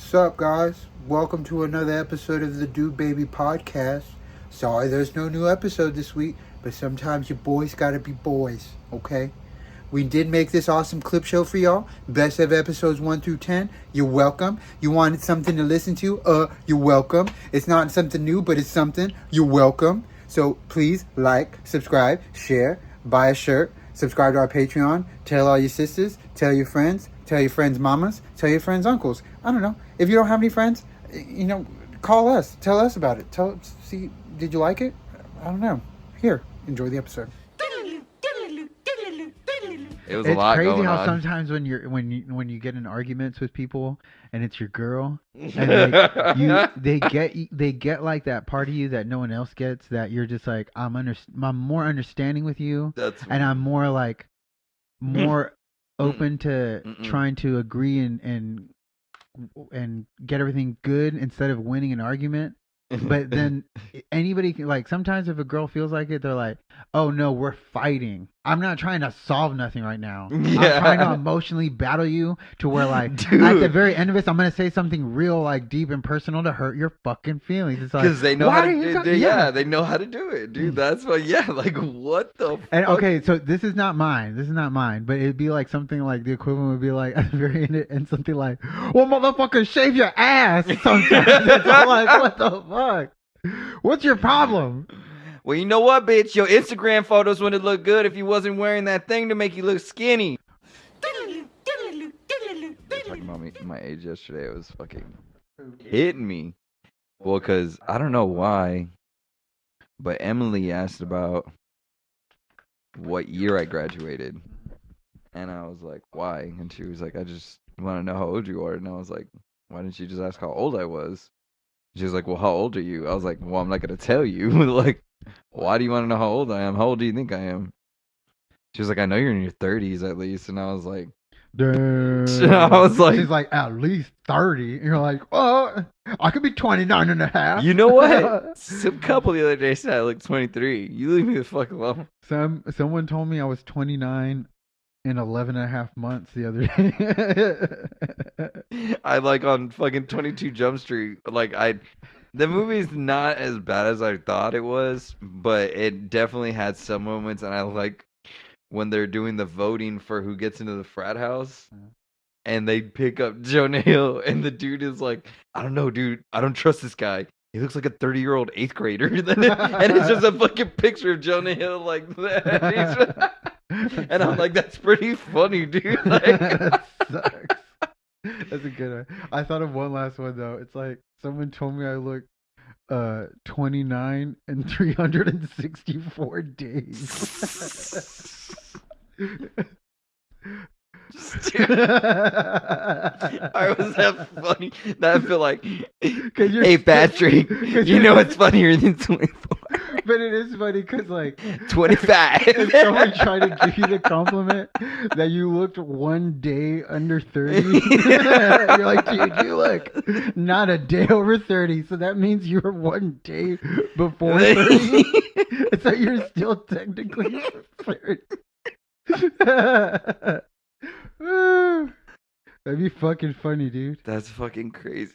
Sup, guys? Welcome to another episode of the Do Baby Podcast. Sorry there's no new episode this week, but sometimes your boys gotta be boys, okay? We did make this awesome clip show for y'all. Best of episodes 1 through 10. You're welcome. You wanted something to listen to? You're welcome. It's not something new, but it's something. You're welcome. So please like, subscribe, share, buy a shirt, subscribe to our Patreon, tell all your sisters, tell your friends mamas, tell your friends uncles. I don't know. If you don't have any friends, call us. Tell us about it. See, did you like it? I don't know. Here, enjoy the episode. It was a It's lot crazy going how on. sometimes when you get in arguments with people and it's your girl and like they get like that part of you that no one else gets, that you're just like I'm more understanding with you, and I'm more like more open to trying to agree and get everything good instead of winning an argument. But then anybody can, like, sometimes if a girl feels like it, they're like, oh no, we're fighting. I'm not trying to solve nothing right now. Yeah. I'm trying to emotionally battle you to where, like, Dude. at the very end of this, I'm going to say something real, like, deep and personal to hurt your fucking feelings. It's like, Because they know why how are you to so- do yeah, they know how to do it, dude. That's what, like, what the And fuck? okay, so this is not mine, but it'd be like something like the equivalent would be like at the very end, and something like, well, motherfucker, shave your ass. Sometimes it's all like, what the fuck? What's your problem? Well, you know what, bitch? Your Instagram photos wouldn't look good if you wasn't wearing that thing to make you look skinny. Talking about my age yesterday, it was fucking hitting me. Well, because I don't know why, but Emily asked about what year I graduated. And I was like, why? And she was like, I just want to know how old you are. And I was like, why didn't you just ask how old I was? She was like, well, how old are you? I was like, well, I'm not going to tell you. Like, why do you want to know how old I am? How old do you think I am? She was like, I know you're in your 30s at least. And I was like, Dude. I was like, she's like, at least 30. And you're like, oh, I could be 29 and a half. you know what? Some couple the other day said I look 23. You leave me the fuck alone. Someone told me I was 29 in 11 and a half months the other day. I like on fucking 22 Jump Street. The movie's not as bad as I thought it was, but it definitely had some moments. And I like when they're doing the voting for who gets into the frat house, and they pick up Jonah Hill, and the dude is like, I don't know, dude. I don't trust this guy. He looks like a 30-year-old 8th grader. And it's just a fucking picture of Jonah Hill like that. And I'm like, that's pretty funny, dude. Like, That sucks. That's a good one. I thought of one last one though. It's like someone told me I look 29 and 364 days. Alright, was that funny? That I feel like, you're hey Patrick, you know what's funnier than 24? But it is funny because, like, 25. if someone tried to give you the compliment that you looked one day under 30, you're like, dude, you look not a day over 30, so that means you're one day before 30. So you're still technically 30. That'd be fucking funny, dude. That's fucking crazy.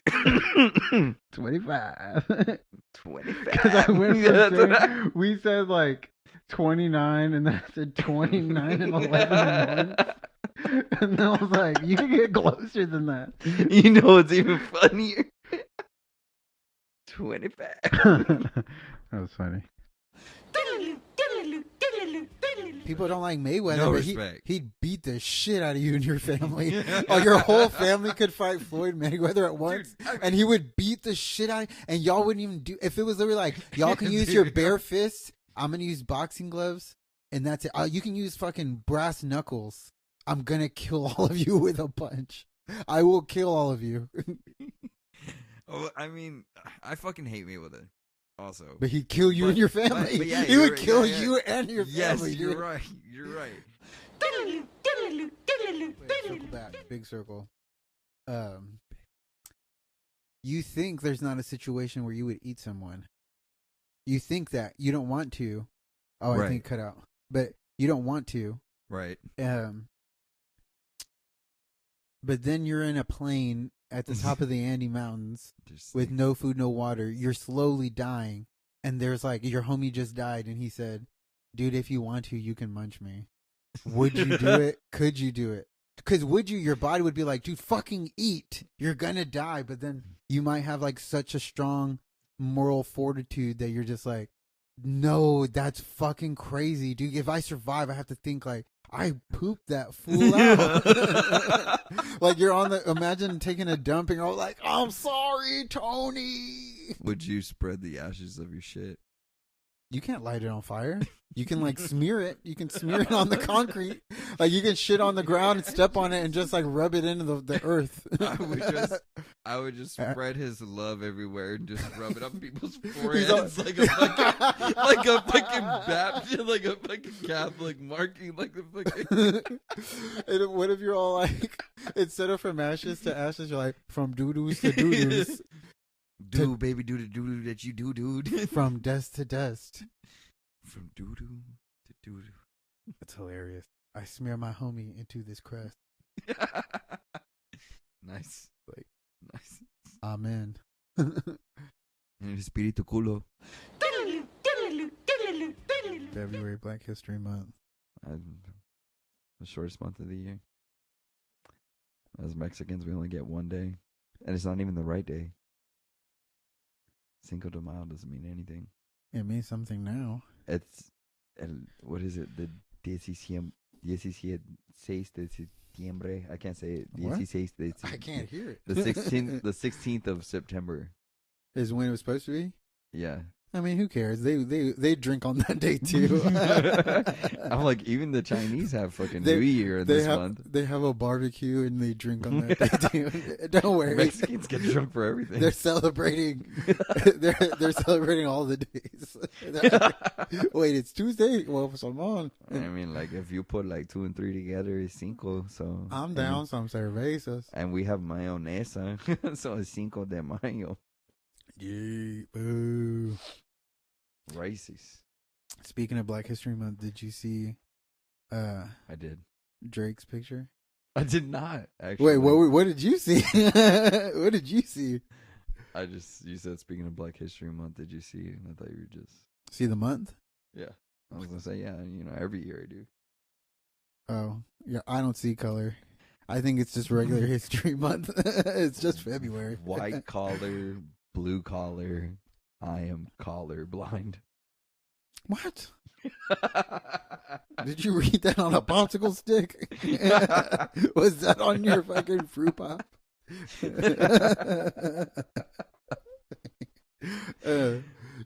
25. 25. Because I went from Yeah, saying, we said like 29, and then I said 29 and 11 months. And then I was like, you can get closer than that. You know what's even funnier? 25. That was funny. People don't like Mayweather, No but respect. he'd beat the shit out of you and your family. Oh, your whole family could fight Floyd Mayweather at once, and he would beat the shit out of you, and y'all wouldn't even do. If it was literally like, y'all can use your bare fists, I'm gonna use boxing gloves, and that's it. You can use fucking brass knuckles. I'm gonna kill all of you with a punch. I will kill all of you. Oh, I mean, I fucking hate Mayweather. Also, But he'd kill you and your family. but yeah, he you're would right, kill yeah. you and your yes, family. you're dude. right. You're right. Circle back, big circle. You think there's not a situation where you would eat someone. You think that you don't want to. Oh, I Right. think cut out. But you don't want to. Right. But then you're in a plane at the top of the Andes Mountains Just with no food, no water. You're slowly dying. And there's like, your homie just died. And he said, dude, if you want to, you can munch me. Would you do it? Could you do it? Because your body would be like, dude, fucking eat. You're going to die. But then you might have like such a strong moral fortitude that you're just like, no, that's fucking crazy, dude. If I survive, I have to think like, I pooped that fool out. Like you're on the, imagine taking a dump and you're all like, I'm sorry, Tony. would you spread the ashes of your shit? You can't light it on fire. You can like smear it. You can smear it on the concrete. Like you can shit on the ground and step on it and just like rub it into the earth. I would just spread his love everywhere and just rub it on people's all- foreheads like a fucking like a fucking Catholic marking like the fucking. And what if you're all like, instead of from ashes to ashes, you're like from doo-doos to doo-doos, Do baby do the doo that you do, dude. from dust to dust. From doo doo to doo That's hilarious. I smear my homie into this crust. doo. Nice, Like- nice. Amen. El espíritu culo. February, Black History Month. The shortest month of the year. As Mexicans, we only get one day, and it's not even the right day. Cinco de Mayo doesn't mean anything. It means something now. It's what is it? The 16 de septiembre. I can't say it. What? 16 de I can't hear it. The 16th of September. Is when it was supposed to be. Yeah. I mean, who cares? They drink on that day too. I'm like, even the Chinese have fucking They- New Year this month. They have a barbecue and they drink on that day too. Don't worry. Mexicans get drunk for everything. They're celebrating. they're celebrating all the days. Wait, it's Tuesday. Well, Salmon. I mean, like, if you put like 2 and 3 together, it's cinco. So I'm down some cervezas. And we have mayonesa, so it's Cinco de Mayo. Yeah, boo. Racist. Speaking of Black History Month, did you see I did. Drake's picture? I did not actually. Wait, what did you see? What did you see? You said speaking of Black History Month, did you see? And I thought you were just. See the month? Yeah. I was gonna say, yeah, every year I do. Oh, yeah, I don't see color. I think it's just regular History Month. It's just February. White collar, blue collar. I am collar blind. What? Did you read that on a popsicle stick? Was that on your fucking fruit pop?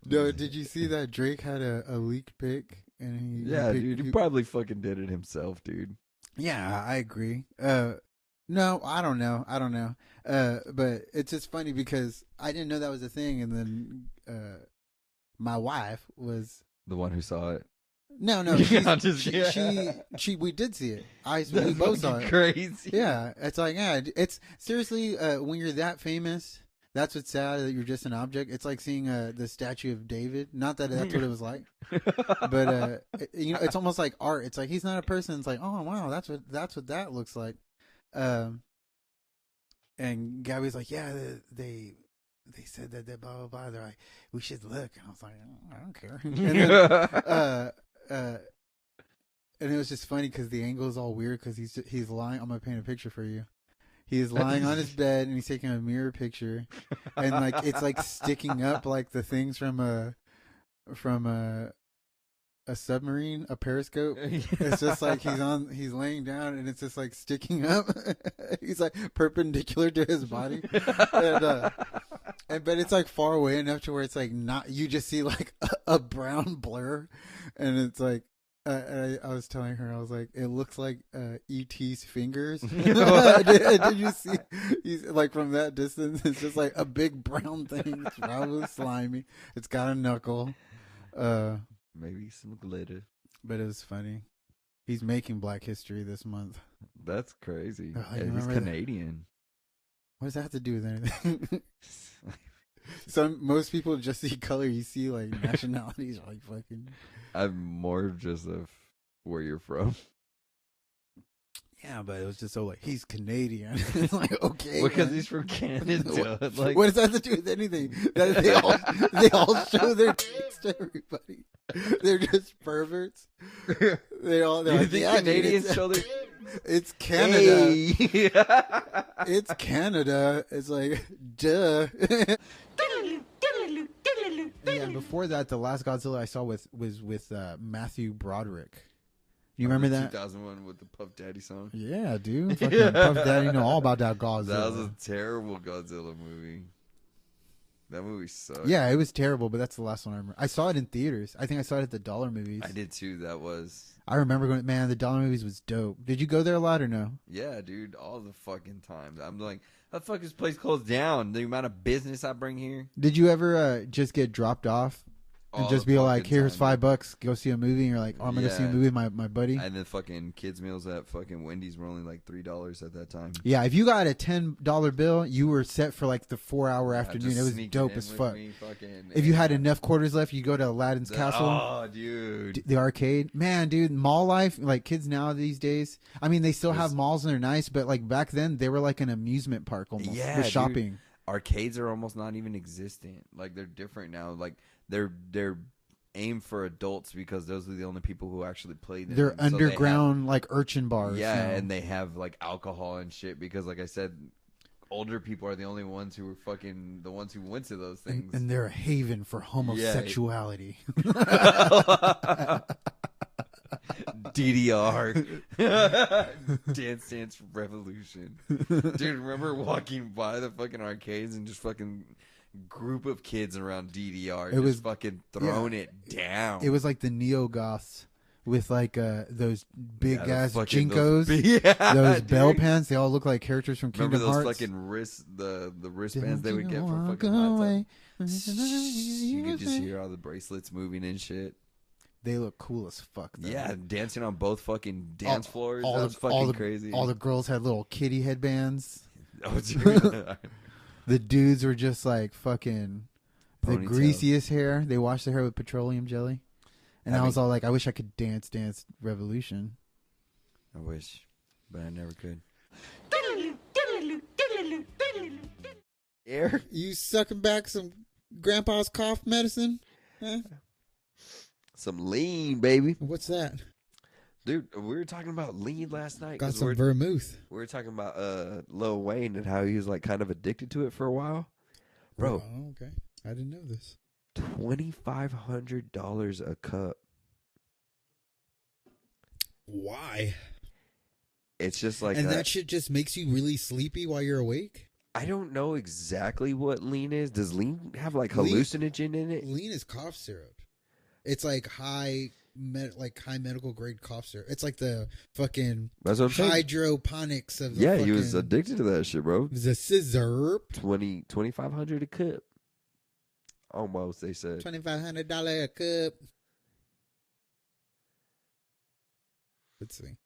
No, did you see that Drake had a leaked pic? And Yeah, dude, he probably fucking did it himself, dude. Yeah, I agree. No, I don't know. But it's just funny because I didn't know that was a thing, and then my wife was The one who saw it. no, I'm just she we did see it. We both saw it. Crazy. Yeah, it's like it's seriously when you're that famous. That's what's sad, that you're just an object. It's like seeing the statue of David. Not that that's what it was like, but it's almost like art. It's like he's not a person. It's like, oh wow, that's what that looks like. And Gabby's like, yeah, they said that blah blah blah. They're like, we should look. And I was like, I don't care. And then, and it was just funny because the angle is all weird because he's lying. I'm gonna paint a picture for you. He's lying on his bed and he's taking a mirror picture, and like it's like sticking up like the things from a submarine, a periscope. It's just like he's laying down and it's just like sticking up. He's like perpendicular to his body, but it's like far away enough to where it's like not. You just see like a brown blur, and it's like. I was telling her, I was like, it looks like E.T.'s fingers. Did you see? He's like from that distance, it's just like a big brown thing. It's probably slimy. It's got a knuckle. Maybe some glitter. But it was funny. He's making Black History this month. That's crazy. Oh, I Yeah, he's remember that. Canadian. What does that have to do with anything? Most people just see color. You see like nationalities are like fucking. I'm more just of where you're from. Yeah, but it was just so like he's Canadian. It's like okay, Because man. he's from Canada. Like, What does that have to do with anything? That they all show their dicks to everybody. They're just perverts. They're you like, think yeah, dude, Canadians show their it's Canada. Hey. It's Canada. It's like, duh. Yeah, before that, the last Godzilla I saw was with Matthew Broderick. You remember that? 2001 with the Puff Daddy song. Yeah, dude. Fucking Puff Daddy know all about that Godzilla. That was a terrible Godzilla movie. That movie sucked. Yeah, it was terrible, but that's the last one I remember. I saw it in theaters. I think I saw it at the Dollar Movies. I did too. That was. I remember going, man, the Dollar Movies was dope. Did you go there a lot or no? Yeah, dude, all the fucking time. I'm like, how the fuck is this place closed down? The amount of business I bring here. Did you ever just get dropped off and All just the be like, fucking here's time, $5, go see a movie? And you're like, oh, I'm going to see a Yeah. movie with my buddy. And the fucking kids meals at fucking Wendy's were only like $3 at that time. Yeah, if you got a $10 bill, you were set for like the 4-hour Yeah, afternoon. just It was sneaking dope in as with fuck. me, fucking- If you had enough quarters left, you go to Aladdin's Castle. Oh, dude. The arcade, man, dude, mall life, like kids now these days. I mean, they still have There's- malls and they're nice, but like back then, they were like an amusement park almost Yeah, with dude. shopping. Arcades are almost not even existent. Like, they're different now. Like, they're aimed for adults because those are the only people who actually play them. They're So they have- underground like urchin bars. Yeah, now. and they have like alcohol and shit because, like I said, older people are the only ones who were fucking the ones who went to those things. and they're a haven for homosexuality. DDR, Dance Revolution. Dude, remember walking by the fucking arcades and just fucking group of kids around DDR It just was- fucking throwing it down. It was like the neo goths with like those big Yeah, the ass fucking- jinkos, those, yeah, those bell dude. pants. They all look like characters from Remember Kingdom those Hearts. fucking wrist the wristbands they Don't would you get from walk fucking Hot away. Tub? You could just hear all the bracelets moving and shit. They look cool as fuck. Though. Yeah, dancing on both fucking dance floors. all That's the- fucking all the- crazy. All the girls had little kitty headbands. Oh, dude. The dudes were just like fucking the Ponytails. greasiest hair. They washed their hair with petroleum jelly. And I was all like, I wish I could dance Revolution. I wish, but I never could. Air? You sucking back some grandpa's cough medicine? Huh? Some lean, baby. What's that? Dude, we were talking about lean last night. Got 'cause some vermouth. we were talking about Lil Wayne and how he was like kind of addicted to it for a while. Bro, Oh, okay. I didn't know this. $2,500 a cup. Why? It's just like And that shit just makes you really sleepy while you're awake? I don't know exactly what lean is. Does lean have like Lean- hallucinogen in it? Lean is cough syrup. It's like high medical grade cough syrup. It's like the fucking That's what I'm saying. hydroponics of the Yeah, fucking, he was addicted to that shit, bro. the scissor. 2,500 a cup. Almost, they said. $2,500 a cup. Let's see.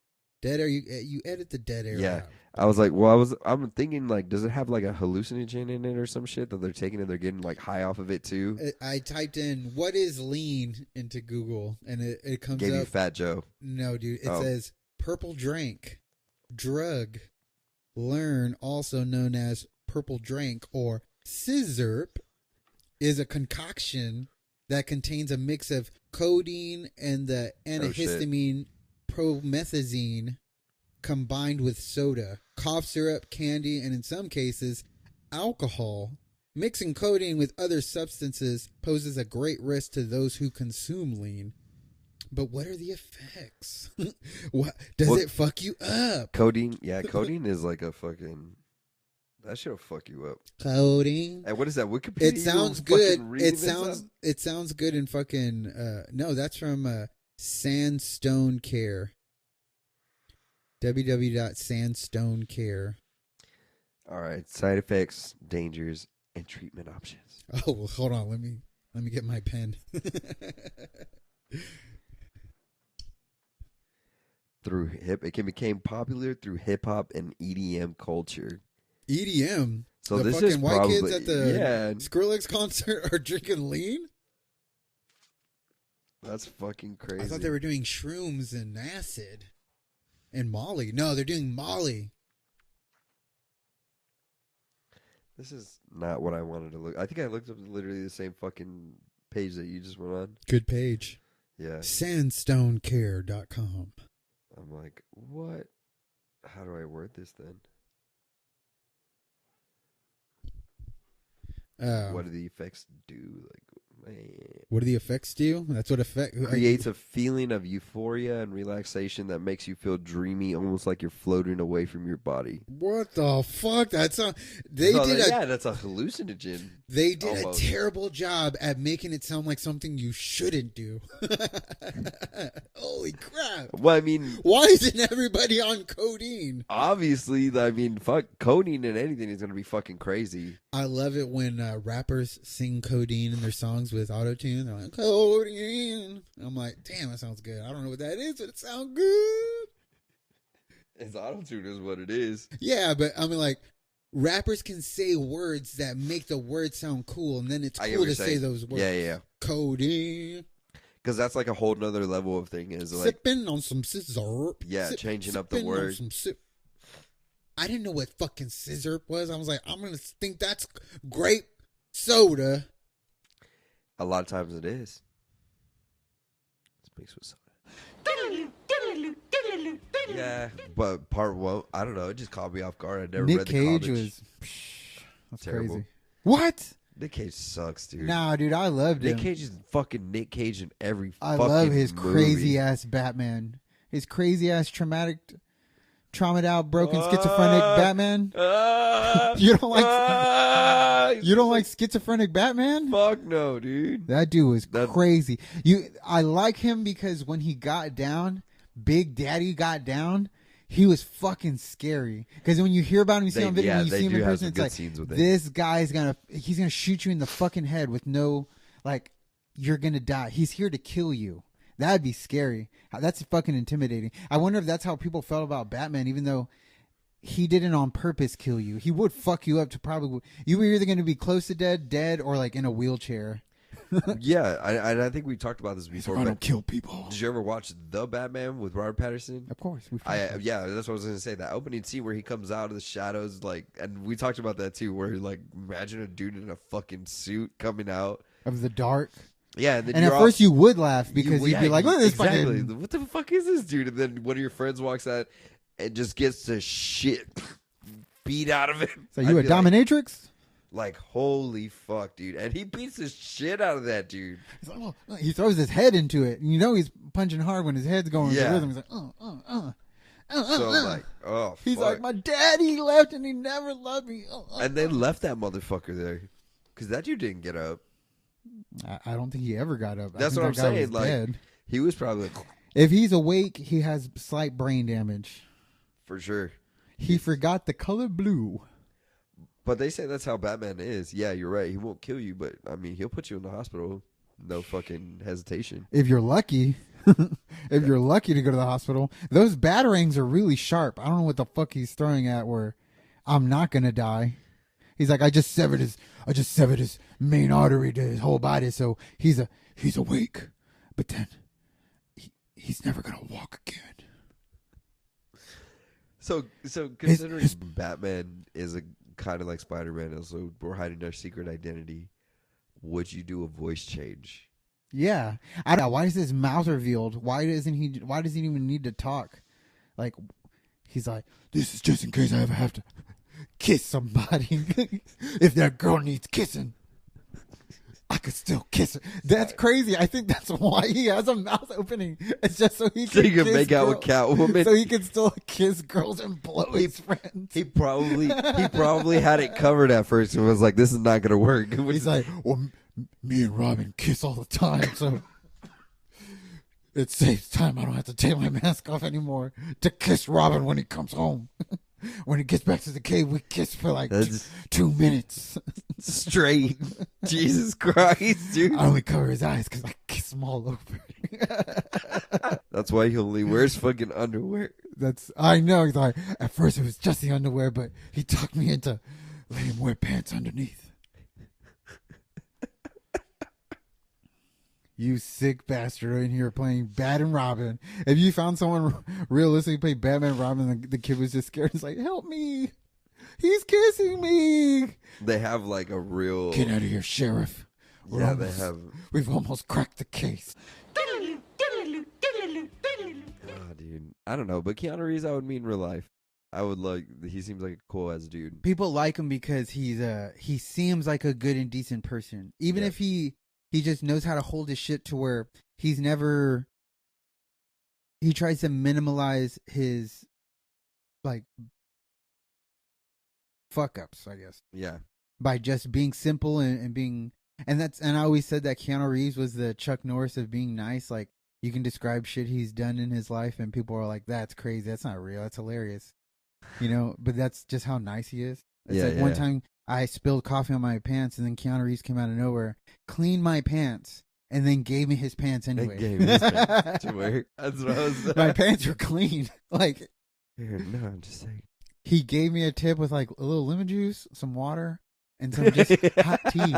Dead air. You edit the dead air. Yeah. out. I was like, well, I'm thinking like, does it have like a hallucinogen in it or some shit that they're taking and they're getting like high off of it too? I typed in what is lean into Google and it comes Gave you up. Fat Joe. No, dude. It Oh. says purple drink, drug, learn, also known as purple drink or scissor, is a concoction that contains a mix of codeine and the antihistamine promethazine combined with soda, cough syrup, candy, and in some cases, alcohol. Mixing codeine with other substances poses a great risk to those who consume lean. But what are the effects? What does Well, it fuck you up? Codeine. Yeah, codeine is like a fucking. That shit'll fuck you up. Codeine. And what is that? Wikipedia? It You sounds fucking good. reading It this sounds up? it sounds good in fucking no, that's from Sandstone Care. www.sandstonecare. All right. Side effects, dangers, and treatment options. Oh, well, hold on. Let me get my pen. It can become popular through hip hop and EDM culture. EDM. So The this fucking is white probably kids at the yeah. Skrillex concert are drinking lean? That's fucking crazy. I thought they were doing shrooms and acid. And Molly. No, they're doing Molly. This is not what I wanted to look. I think I looked up literally the same fucking page that you just went on. Good page. Yeah. Sandstonecare.com. I'm like, what? How do I word this then? What do the effects do? Like, man. What do the effects do? That's what Creates a feeling of euphoria and relaxation that makes you feel dreamy, almost like you're floating away from your body. What the fuck? That's a that's a hallucinogen. They did almost. a terrible job at making it sound like something you shouldn't do. Holy crap. Well, I mean, Why isn't everybody on codeine? obviously, I mean, fuck, coding and anything is gonna be fucking crazy. I love it when rappers sing codeine in their songs with autotune. They're like, codeine. I'm like, damn, that sounds good. I don't know what that is, but it sounds good. It's autotune is what it is. Yeah, but I mean, like, rappers can say words that make the word sound cool, and then it's I get cool what to you're say saying. those words. Yeah. Codeine. Because that's like a whole nother level of thing. Is like, Sipping on some scissor. Yeah, changing up the sipping on word. some I didn't know what fucking scissor was. I was like, I'm going to think that's grape soda. a lot of times it is. It's mixed with soda. Yeah, but part one, I don't know. It just caught me off guard. I never Nick read the Cage comics. was. That's Terrible. crazy. What? Nick Cage sucks, dude. Nah, dude, I loved him. Nick Cage is fucking Nick Cage in every I fucking love his movie. crazy ass Batman. His crazy ass traumatic, out, broken, schizophrenic Batman. You don't like you don't like schizophrenic Batman? Fuck no, dude. That dude was That- crazy. I like him because when he got down, Big Daddy got down. He was fucking scary. Because when you hear about him, you see him on video, when you they see him do in have person, some it's good like scenes with it. this guy's he's gonna shoot you in the fucking head with no, like, you're gonna die. He's here to kill you. That'd be scary. That's fucking intimidating. I wonder if that's how people felt about Batman, even though he didn't on purpose kill you. He would fuck you up to probably. You were either going to be close to dead, or like in a wheelchair. Yeah, I think we talked about this before. I But don't kill people. did you ever watch The Batman with Robert Pattinson? Of course. Yeah, that's what I was gonna say. That opening scene where he comes out of the shadows, like, and we talked about that too. Where like, imagine a dude in a fucking suit coming out. Of the dark. Yeah, and then And at first you would laugh because you'd be like, look at this exactly. fucking. What the fuck is this dude? And then one of your friends walks out and just gets the shit beat out of him. So I'd you a be like- dominatrix? Like, holy fuck, dude. And he beats the shit out of that dude. He's like, oh. He throws his head into it. And you know he's punching hard when his head's going with Yeah. the rhythm. He's like, So I'm like, oh, He's fuck. like, my daddy left and he never loved me. And they left that motherfucker there. Because that dude didn't get up. I don't think he ever got up. I That's think what that I'm guy saying. was Like, dead. he was probably like, If he's awake, he has slight brain damage. for sure. He forgot the color blue. But they say that's how Batman is. Yeah, you're right. He won't kill you, but I mean, he'll put you in the hospital. No fucking hesitation. If you're lucky. If you're lucky to go to the hospital. Those batarangs are really sharp. I don't know what the fuck he's throwing at where I'm not gonna die. He's like, I just severed his main artery to his whole body, so he's awake. But then he's never gonna walk again. So considering Batman is a kind of like Spider-Man, also we're hiding our secret identity. Would you do a voice change? Yeah, I don't know. Why is his mouth revealed? Why does he even need to talk? Like, he's like, this is just in case I ever have to kiss somebody. If that girl needs kissing, I could still kiss her. That's crazy. I think that's why he has a mouth opening. It's just so he can So you can kiss make out with girls. Catwoman. So he can still kiss girls and blow his friends. He probably had it covered at first and was like, "This is not gonna work." He's like, well, me and Robin kiss all the time, so it saves time. I don't have to take my mask off anymore to kiss Robin when he comes home. When he gets back to the cave, we kiss for like That's 2 minutes. straight. Jesus Christ, dude. I only cover his eyes because I kiss him all over. That's why he only wears fucking underwear. I know. He's like, at first it was just the underwear, but he talked me into letting him wear pants underneath. You sick bastard in here playing Batman Robin. If you found someone realistically play Batman Robin, the kid was just scared. It's like, help me. He's kissing me. They have like a real. Get out of here, Sheriff. Yeah, they have. We've almost cracked the case. Oh, dude, I don't know, but Keanu Reeves, I would meet in real life. I would like. He seems like a cool ass dude. People like him because he seems like a good and decent person. Even Yeah. if he just knows how to hold his shit to where he tries to minimalize his like fuck ups, I guess, Yeah, by just being simple and being and I always said that Keanu Reeves was the Chuck Norris of being nice. Like, you can describe shit he's done in his life and people are like, that's crazy, that's not real, that's hilarious. You know, but that's just how nice he is. It's Yeah, like one yeah. time I spilled coffee on my pants and then Keanu Reeves came out of nowhere, cleaned my pants, and then gave me his pants they anyway. gave his pants to wear. That's what I was. My pants were clean. Like, Here, no, I'm just saying. he gave me a tip with like a little lemon juice, some water, and some just hot tea,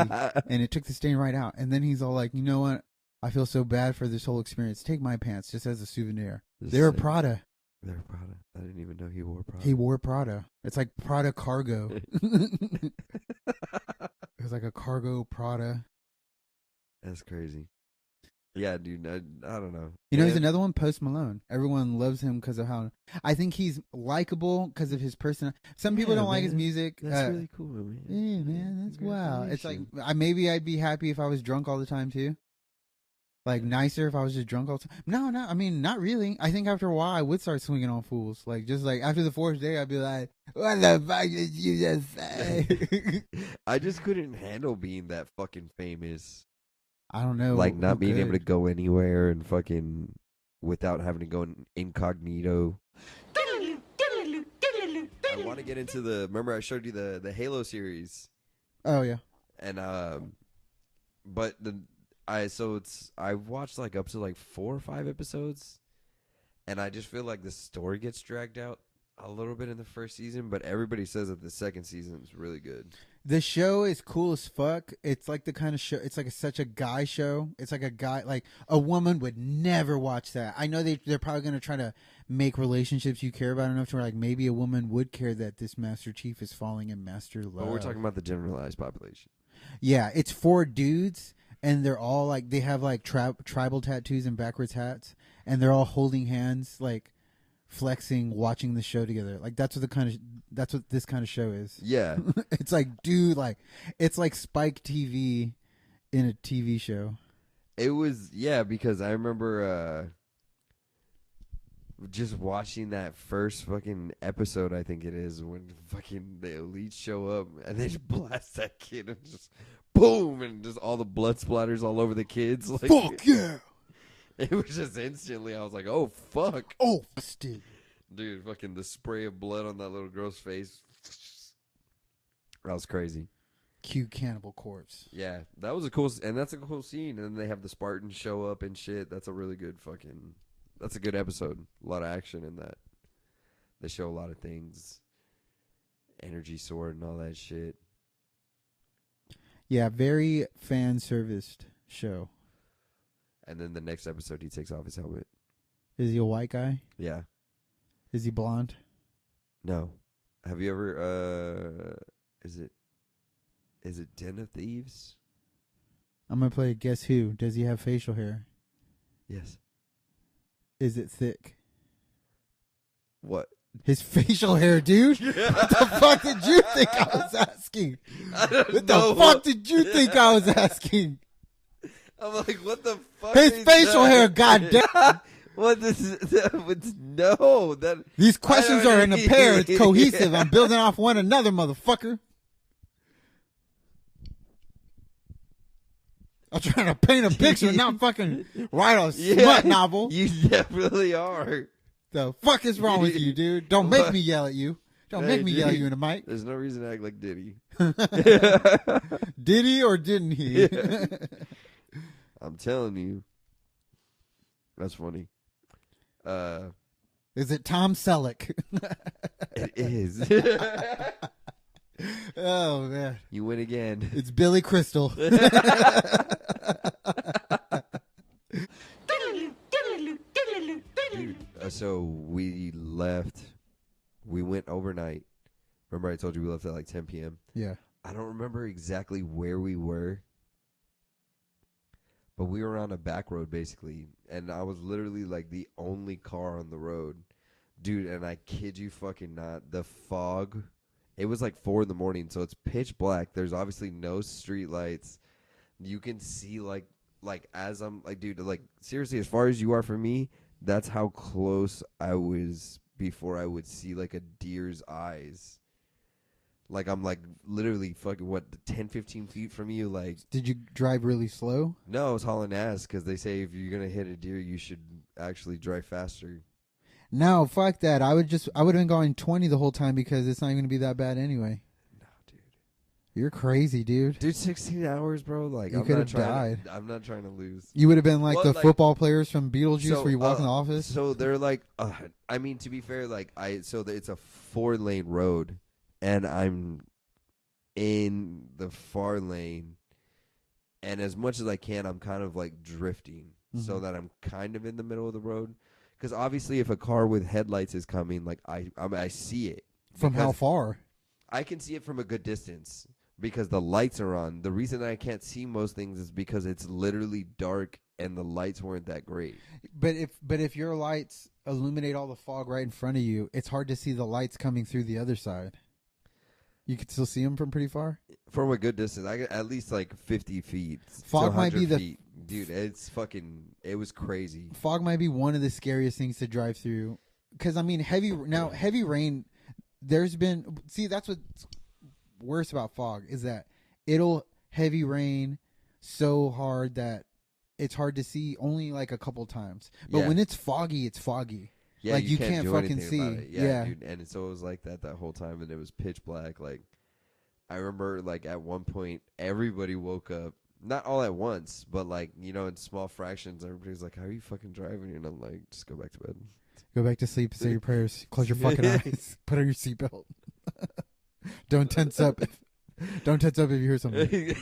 and it took the stain right out. And then he's all like, you know what? I feel so bad for this whole experience. Take my pants just as a souvenir. Just They were saying. Prada. They're Prada. I didn't even know he wore Prada. He wore Prada. It's like Prada cargo. It was like a cargo Prada. That's crazy. Yeah, dude. I don't know. You know, he's Man, another one, Post Malone. Everyone loves him because of how I think he's likable because of his person. Some people Yeah, don't like his man. music. That's really cool, man. Yeah, man, that's wow. It's like Congratulations. maybe I'd be happy if I was drunk all the time too. Like, nicer if I was just drunk all the time. No, I mean, not really. I think after a while I would start swinging on fools. Like, just like after the fourth day, I'd be like, "What the fuck did you just say?" I just couldn't handle being that fucking famous. I don't know. Like, not who being able to could. go anywhere and fucking without having to go incognito. I want to get into remember I showed you the Halo series, Oh yeah. and but I've watched like up to like 4 or 5 episodes, and I just feel like the story gets dragged out a little bit in the first season, but everybody says that the second season is really good. The show is cool as fuck. It's like the kind of show. It's like such a guy show. It's like a guy, like a woman would never watch that. I know they're probably gonna try to make relationships you care about enough to where like maybe a woman would care that this Master Chief is falling in Master Love. But we're talking about the generalized population. Yeah, it's 4 dudes, and they're all like they have like tribal tattoos and backwards hats, and they're all holding hands, like flexing, watching the show together. Like that's what this kind of show is. Yeah. It's like, dude, like it's like Spike TV in a TV show. It was, yeah, because I remember just watching that first fucking episode, I think it is, when fucking the elites show up and they just blast that kid and just boom, and just all the blood splatters all over the kids. Like, Fuck yeah! It was just instantly, I was like, oh, fuck. Oh, busted. Dude, fucking the spray of blood on that little girl's face. That was crazy. Cute Cannibal Corpse. Yeah, that was a cool, and that's a cool scene. And then they have the Spartans show up and shit. That's a really good that's a good episode. A lot of action in that. They show a lot of things. Energy sword and all that shit. Yeah, very fan serviced show. And then the next episode, he takes off his helmet. Is he a white guy? Yeah. Is he blonde? No. Have you ever, is it Den of Thieves? I'm gonna play Guess Who. Does he have facial hair? Yes. Is it thick? What? His facial hair, dude. What the fuck did you think I was asking? I don't What know. the fuck did you think I was asking? I'm like, what the fuck? His is facial that? hair, goddamn. What this? No, that These questions are in a pair. It's cohesive. Yeah. I'm building off one another, motherfucker. I'm trying to paint a picture, not fucking write a smut novel. You definitely are. The fuck is wrong with you, dude? Don't make What? me yell at you. Don't Hey, make me yell at dude. you in the mic. There's no reason to act like Diddy. Did he or didn't he? Yeah. I'm telling you. That's funny. Is it Tom Selleck? It is. Oh man, You win again. it's Billy Crystal. So we left. We went overnight. Remember I told you we left at like 10 p.m.? Yeah. I don't remember exactly where we were. But we were on a back road, basically. And I was literally like the only car on the road. Dude, and I kid you fucking not. The fog. It was like 4 a.m, so it's pitch black. There's obviously no street lights. You can see like as I'm like, dude, like seriously, as far as you are from me, that's how close I was before I would see like a deer's eyes. Like I'm like literally fucking what 10, 15 feet from you. Like, Did you drive really slow? no, I was hauling ass because they say if you're gonna hit a deer, you should actually drive faster. No, fuck that. I would have been going 20 the whole time because it's not even gonna be that bad anyway. No, dude. You're crazy, dude. Dude, 16 hours, bro. Like, You I'm could not have trying. died. I'm not trying to lose. You would have been like Well, the like- football players from Beetlejuice So, where you walk in the office. So they're like, I mean, to be fair, like it's a 4-lane road, and I'm in the far lane, and as much as I can, I'm kind of like drifting so Mhm. that I'm kind of in the middle of the road. Because obviously, if a car with headlights is coming, like I see it From how because far? I can see it from a good distance because the lights are on. The reason I can't see most things is because it's literally dark and the lights weren't that great. But if your lights illuminate all the fog right in front of you, it's hard to see the lights coming through the other side. You could still see them from pretty far. From a good distance, I get at least like 50 feet. Fog to might be 100 the- feet. Dude, it was crazy. Fog might be one of the scariest things to drive through. Because I mean, heavy rain. That's what's worse about fog is that it'll heavy rain so hard that it's hard to see only like a couple times. But Yeah. when it's foggy, it's foggy. Yeah, Like, you can't do fucking anything about see. it. Yeah, Yeah. dude. And so it was like that whole time, and it was pitch black. Like, I remember, like, at one point, everybody woke up. Not all at once, but, like, you know, in small fractions. Everybody's like, how are you fucking driving? And I'm like, just go back to bed. Go back to sleep, say your prayers, close your fucking eyes, put on your seatbelt. Don't tense up. Don't tense up if you hear something. Do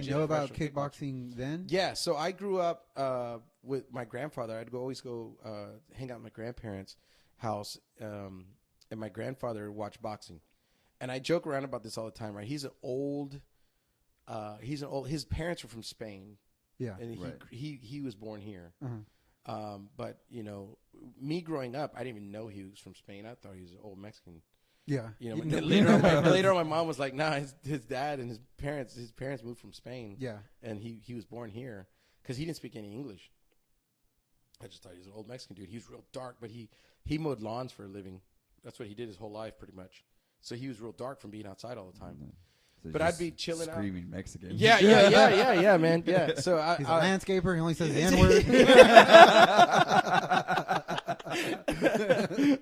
you know about kickboxing then? Yeah, so I grew up with my grandfather. I'd always go hang out at my grandparents' house, and my grandfather watched boxing. And I joke around about this all the time, right? His parents were from Spain, Yeah. and Right. he was born here. Uh-huh. But you know, me growing up, I didn't even know he was from Spain. I thought he was an old Mexican. Yeah. You know, but later on, my mom was like, "Nah, his dad and his parents moved from Spain." Yeah. And he was born here because he didn't speak any English. I just thought he was an old Mexican dude. He was real dark, but he mowed lawns for a living. That's what he did his whole life, pretty much. So he was real dark from being outside all the time. So But just I'd be chilling out. screaming Mexican. Yeah, man. Yeah. So He's a landscaper. He only says the N-word.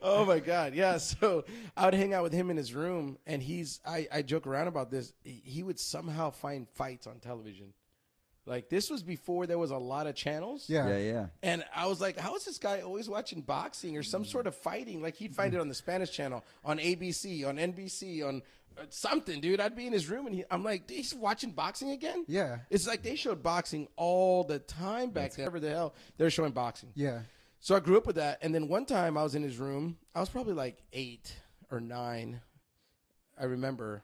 Oh my God. Yeah. So I would hang out with him in his room, and I joke around about this. He would somehow find fights on television. Like, this was before there was a lot of channels. Yeah. Yeah. And I was like, how is this guy always watching boxing or some sort of fighting? Like, he'd find it on the Spanish channel, on ABC, on NBC, on something, dude. I'd be in his room, and I'm like, he's watching boxing again? Yeah. It's like they showed boxing all the time back then. Whatever the hell, they're showing boxing. Yeah. So I grew up with that. And then one time I was in his room. I was probably like 8 or 9. I remember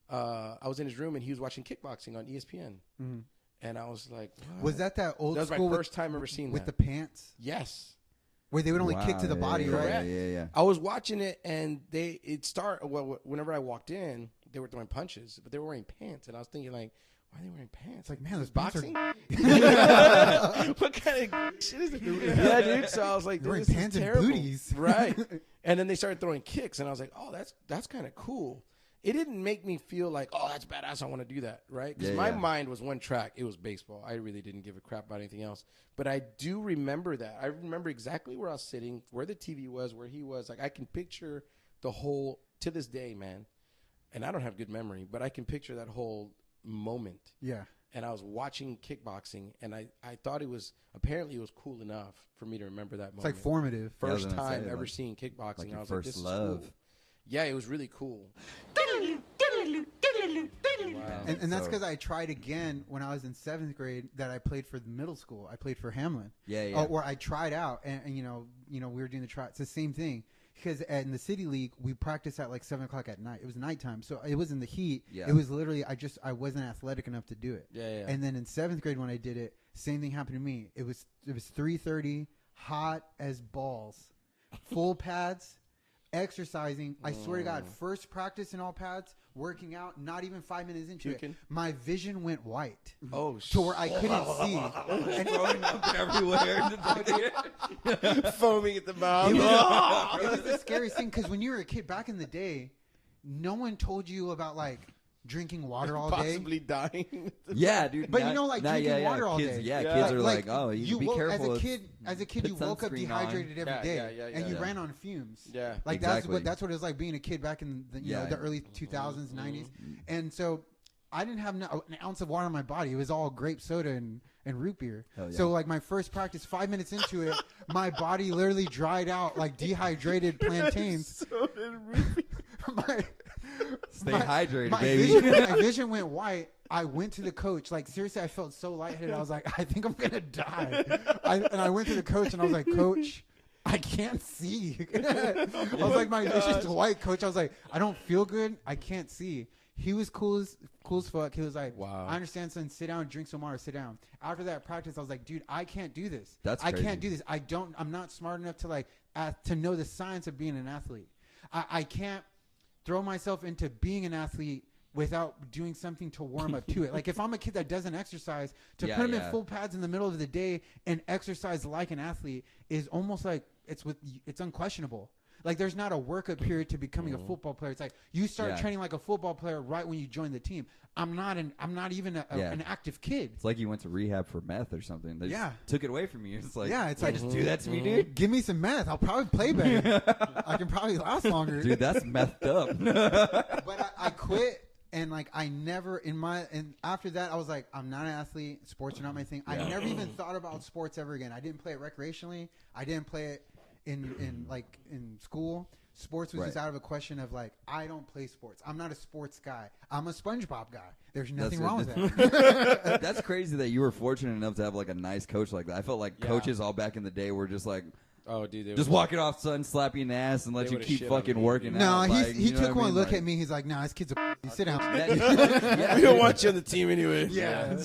I was in his room, and he was watching kickboxing on ESPN. Mhm. And I was like, what? Was that old That was my school first time ever seeing with that. the pants? Yes. Where they would only kick Wow, to the yeah, body, yeah, right? Yeah. I was watching it, and whenever I walked in, they were throwing punches, but they were wearing pants. And I was thinking, like, why are they wearing pants? It's like, man, Is those pants boxing? are What kind of shit is it? Yeah, dude. So I was like, They're wearing this is pants and terrible. booties. Right. And then they started throwing kicks, and I was like, oh, that's kind of cool. It didn't make me feel like, oh, that's badass, I want to do that, right? Because my mind was one track. It was baseball. I really didn't give a crap about anything else. But I do remember that. I remember exactly where I was sitting, where the TV was, where he was. Like, I can picture the whole, to this day, man. And I don't have good memory, but I can picture that whole moment. Yeah. And I was watching kickboxing, and I thought apparently it was cool enough for me to remember that moment. It's like formative. Yeah, I was First gonna say, time ever like- seeing kickboxing. like your I was first like, this love. is cool. Yeah, it was really cool. And that's So- because I tried again when I was in 7th grade that I played for the middle school. I played for Hamlin. Yeah. Or I tried out, and you know, we were doing the try. It's the same thing because in the city league we practiced at like 7:00 at night. It was nighttime, so it was in the heat. Yeah. It was literally I wasn't athletic enough to do it. Yeah. And then in 7th grade when I did it, same thing happened to me. It was 3:30, hot as balls, full pads, exercising. I swear to God, first practice in all pads, working out, not even 5 minutes into Puking? it, my vision went white Oh, to where I couldn't see. And foaming at the mouth. it was the scariest thing because when you were a kid back in the day, no one told you about like drinking water all day. Possibly dying. Yeah, dude. But you know, like drinking water all kids, day. Yeah, Yeah. kids are like, oh, you be woke, careful. As a kid, put you woke up sunscreen on. dehydrated every Yeah, day, yeah, and you yeah. ran on fumes. Yeah. Like Exactly. that's what it was like being a kid back in the Yeah. the early 2000s, 90s, and so I didn't have an ounce of water in my body. It was all grape soda and root beer. Hell yeah. So like my first practice, 5 minutes into it, my body literally dried out like dehydrated plantains. Stay hydrated, my baby. my vision went white. I went to the coach. Like seriously, I felt so lightheaded. I was like, I think I'm gonna die. I went to the coach and I was like, Coach, I can't see. I was like, my vision's white, Coach. I was like, I don't feel good. I can't see. He was cool as fuck. He was like, Wow. I understand, son. Sit down, drink some water. Sit down. After that practice, I was like, dude, I can't do this. That's I crazy. can't do this. I'm not smart enough to like to know the science of being an athlete. I can't throw myself into being an athlete without doing something to warm up to it. Like if I'm a kid that doesn't exercise, to Yeah, put him yeah. in full pads in the middle of the day and exercise like an athlete is almost like it's unquestionable. Like there's not a workup period to becoming a football player. It's like you start Yeah. training like a football player right when you join the team. I'm not even Yeah. an active kid. It's like you went to rehab for meth or something. They just Yeah. took it away from you. It's like, Yeah, it's you like- just do that to me, dude. Give me some meth. I'll probably play better. I can probably last longer. Dude, that's methed up. But I quit. And like and after that I was like, I'm not an athlete. Sports are not my thing. I never even thought about sports ever again. I didn't play it recreationally. I didn't play it in school. Sports was just Right. out of a question of like, I don't play sports. I'm not a sports guy. I'm a SpongeBob guy. There's nothing wrong with that. That's crazy that you were fortunate enough to have like a nice coach like that. I felt like coaches all back in the day were just like, Oh, dude. They just were- walk it off, son, slap you in the ass, and let They you would've keep shit on fucking me. working No, out. Like, he you know took what I one mean? look Like- at me. He's like, nah, this kid's a sit down. We don't want you on the team anyway. Yeah.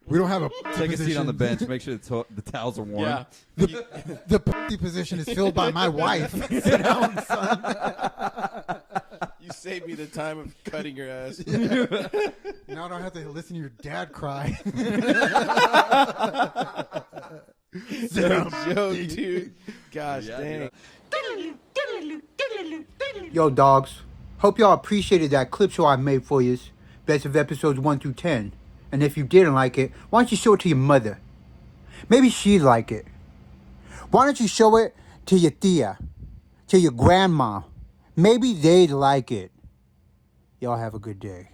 We don't have a Take a seat on the position. bench. Make sure the towels are warm. Yeah. The pussy position is filled by my wife. Sit down, son. You saved me the time of cutting your ass. Now I don't have to listen to your dad cry. No joke, dude. Gosh Yeah, dang. Yo, dogs. Hope y'all appreciated that clip show I made for you. Best of episodes 1 through 10. And if you didn't like it, why don't you show it to your mother? Maybe she'd like it. Why don't you show it to your tia, to your grandma? Maybe they'd like it. Y'all have a good day.